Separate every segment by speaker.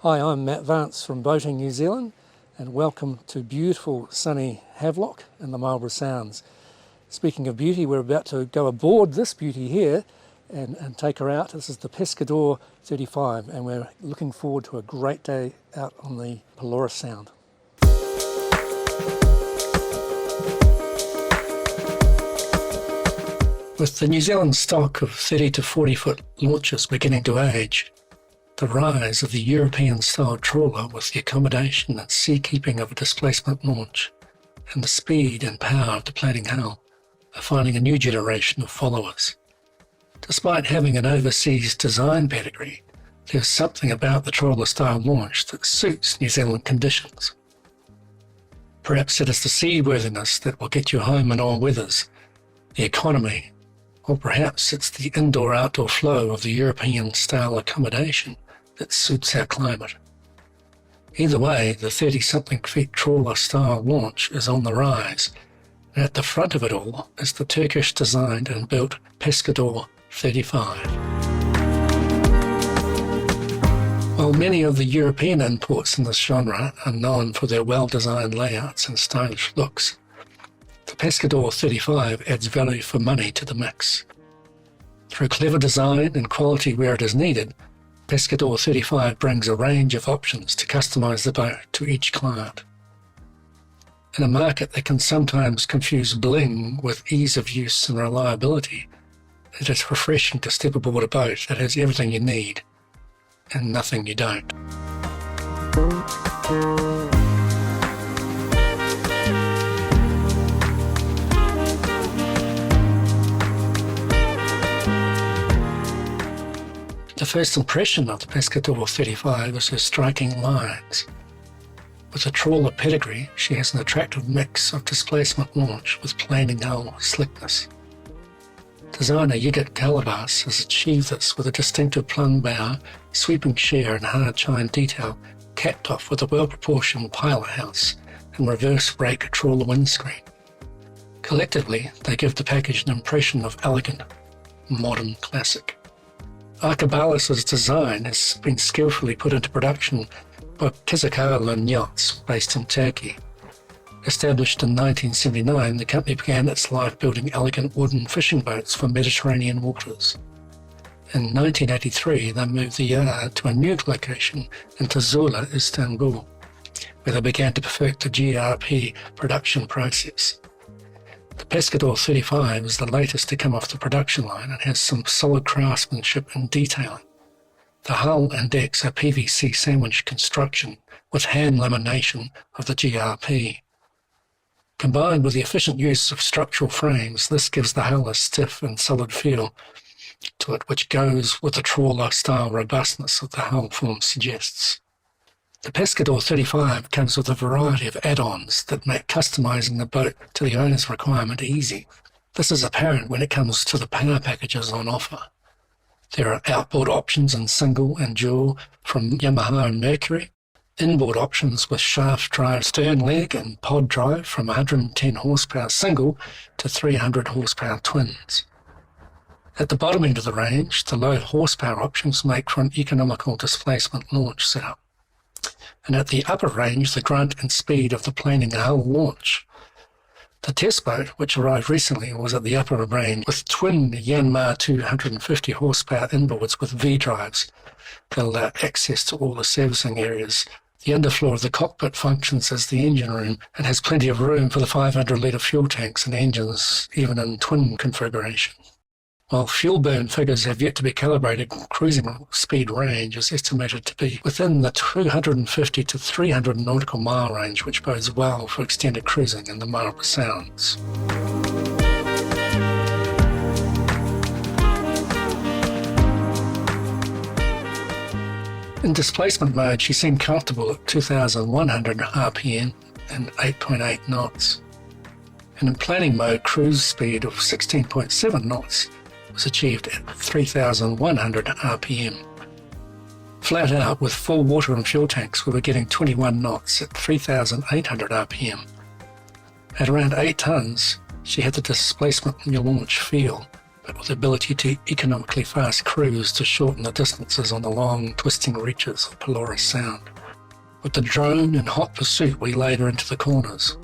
Speaker 1: Hi, I'm Matt Vance from Boating New Zealand, and welcome to beautiful sunny Havelock in the Marlborough Sounds. Speaking of beauty, we're about to go aboard this beauty here and take her out. This is the Pescador 35, and we're looking forward to a great day out on the Pelorus Sound. With the New Zealand stock of 30 to 40 foot launches beginning to age, the rise of the European-style trawler with the accommodation and seakeeping of a displacement launch, and the speed and power of the planing hull are finding a new generation of followers. Despite having an overseas design pedigree, there's something about the trawler-style launch that suits New Zealand conditions. Perhaps it is the seaworthiness that will get you home in all weathers, the economy, or perhaps it's the indoor-outdoor flow of the European-style accommodation that suits our climate. Either way, the 30-something feet trawler-style launch is on the rise, and at the front of it all is the Turkish-designed and built Pescador 35. While many of the European imports in this genre are known for their well-designed layouts and stylish looks, the Pescador 35 adds value for money to the mix. Through clever design and quality where it is needed, Pescador 35 brings a range of options to customize the boat to each client. In a market that can sometimes confuse bling with ease of use and reliability, it is refreshing to step aboard a boat that has everything you need and nothing you don't. The first impression of the Pescador 35 is her striking lines. With a trawler pedigree, she has an attractive mix of displacement launch with planing hull slickness. Designer Yigit Calabas has achieved this with a distinctive plumb bow, sweeping sheer and hard chine detail, capped off with a well-proportioned pilot house and reverse brake trawler windscreen. Collectively, they give the package an impression of elegant, modern classic. Arkabalas's design has been skillfully put into production by Kizakalan Yachts based in Turkey. Established in 1979, the company began its life building elegant wooden fishing boats for Mediterranean waters. In 1983, they moved the yard to a new location in Tuzla, Istanbul, where they began to perfect the GRP production process. The Pescador 35 is the latest to come off the production line and has some solid craftsmanship and detailing. The hull and decks are PVC sandwich construction with hand lamination of the GRP. Combined with the efficient use of structural frames, this gives the hull a stiff and solid feel to it, which goes with the trawler-style robustness that the hull form suggests. The Pescador 35 comes with a variety of add-ons that make customizing the boat to the owner's requirement easy. This is apparent when it comes to the power packages on offer. There are outboard options in single and dual from Yamaha and Mercury, inboard options with shaft drive stern leg and pod drive from 110 horsepower single to 300 horsepower twins. At the bottom end of the range, the low horsepower options make for an economical displacement launch setup. And at the upper range, the grunt and speed of the planing hull launch. The test boat, which arrived recently, was at the upper range with twin Yanmar 250 horsepower inboards with V-drives that allow access to all the servicing areas. The underfloor of the cockpit functions as the engine room and has plenty of room for the 500-litre fuel tanks and engines, even in twin configuration. While fuel burn figures have yet to be calibrated, cruising speed range is estimated to be within the 250 to 300 nautical mile range, which bodes well for extended cruising in the Marlborough Sounds. In displacement mode, she seemed comfortable at 2,100 RPM and 8.8 knots. And in planning mode, cruise speed of 16.7 knots was achieved at 3,100 RPM. Flat out, with full water and fuel tanks, we were getting 21 knots at 3,800 RPM. At around 8 tons, she had the displacement launch feel, but with the ability to economically fast cruise to shorten the distances on the long, twisting reaches of Pelorus Sound. With the drone in hot pursuit, we laid her into the corners.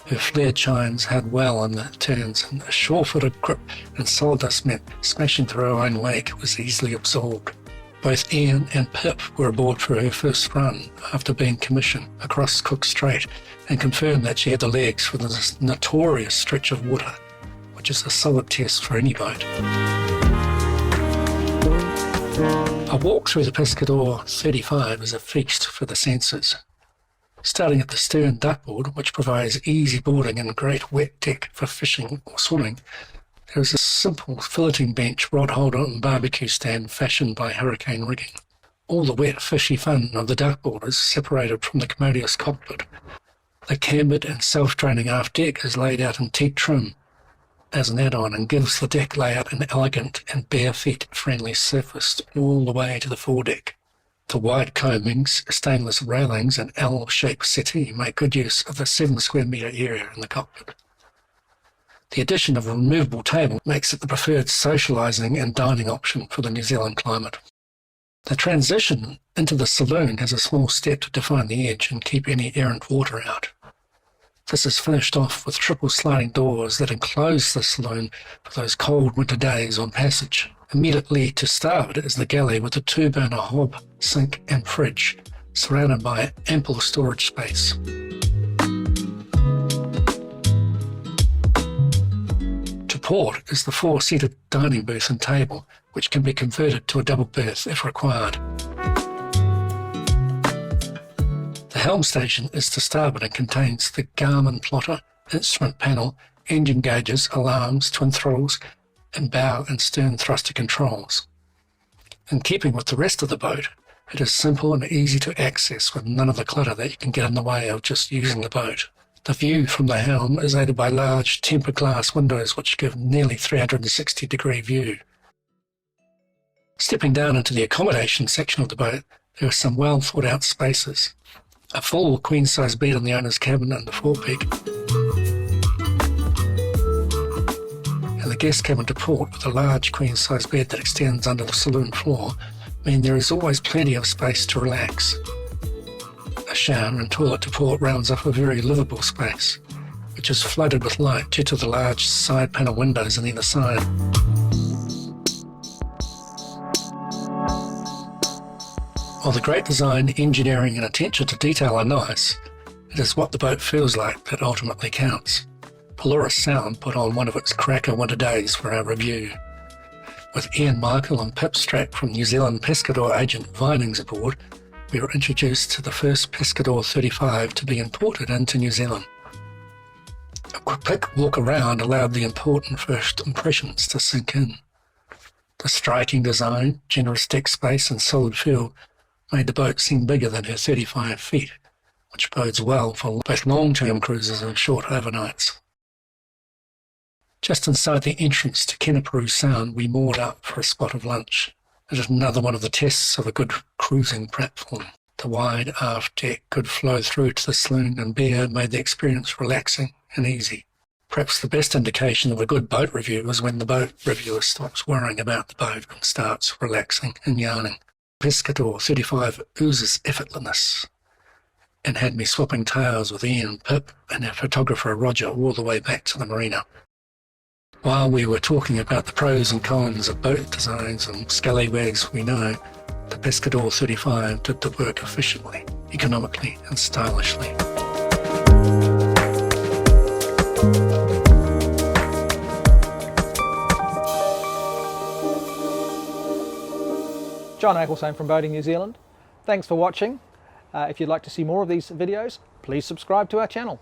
Speaker 1: Her flare chines had well on the turns, and a sure-footed grip and solidus meant smashing through her own wake was easily absorbed. Both Ian and Pip were aboard for her first run after being commissioned across Cook Strait and confirmed that she had the legs for this notorious stretch of water, which is a solid test for any boat. A walk through the Pescador 35 is a feast for the senses. Starting at the stern duckboard, which provides easy boarding and great wet deck for fishing or swimming, there is a simple filleting bench, rod holder and barbecue stand fashioned by hurricane rigging. All the wet fishy fun of the duckboard is separated from the commodious cockpit. The cambered and self-draining aft deck is laid out in teak trim as an add-on and gives the deck layout an elegant and bare feet friendly surface all the way to the foredeck. The wide combings, stainless railings and L-shaped settee make good use of the 7 square metre area in the cockpit. The addition of a removable table makes it the preferred socialising and dining option for the New Zealand climate. The transition into the saloon has a small step to define the edge and keep any errant water out. This is finished off with triple sliding doors that enclose the saloon for those cold winter days on passage. Immediately to starboard is the galley with a 2-burner hob, sink and fridge, surrounded by ample storage space. To port is the 4-seated dining booth and table, which can be converted to a double berth if required. The helm station is to starboard and contains the Garmin plotter, instrument panel, engine gauges, alarms, twin throttles, and bow and stern thruster controls. In keeping with the rest of the boat, it is simple and easy to access with none of the clutter that you can get in the way of just using the boat. The view from the helm is aided by large tempered glass windows which give nearly 360-degree view. Stepping down into the accommodation section of the boat, there are some well thought out spaces. A full queen-size bed in the owner's cabin and the forepeak, and the guest cabin to port with a large queen-size bed that extends under the saloon floor mean there is always plenty of space to relax. A shower and toilet to port rounds up a very livable space, which is flooded with light due to the large side panel windows on either side. While the great design, engineering and attention to detail are nice, it is what the boat feels like that ultimately counts. Pelorus Sound put on one of its cracker winter days for our review. With Ian Michael and Pip Strack from New Zealand Pescador agent Vinings aboard, we were introduced to the first Pescador 35 to be imported into New Zealand. A quick walk around allowed the important first impressions to sink in. The striking design, generous deck space and solid feel made the boat seem bigger than her 35 feet, which bodes well for both long-term cruises and short overnights. Just inside the entrance to Kenepuru Sound, we moored up for a spot of lunch. It is another one of the tests of a good cruising platform. The wide aft deck could flow through to the saloon and beer made the experience relaxing and easy. Perhaps the best indication of a good boat review is when the boat reviewer stops worrying about the boat and starts relaxing and yarning. Pescador 35 oozes effortlessness and had me swapping tales with Ian, Pip and our photographer Roger all the way back to the marina. While we were talking about the pros and cons of boat designs and scallywags we know, the Pescador 35 did the work efficiently, economically and stylishly.
Speaker 2: John Ecclestone from Boating New Zealand. Thanks for watching. If you'd like to see more of these videos, please subscribe to our channel.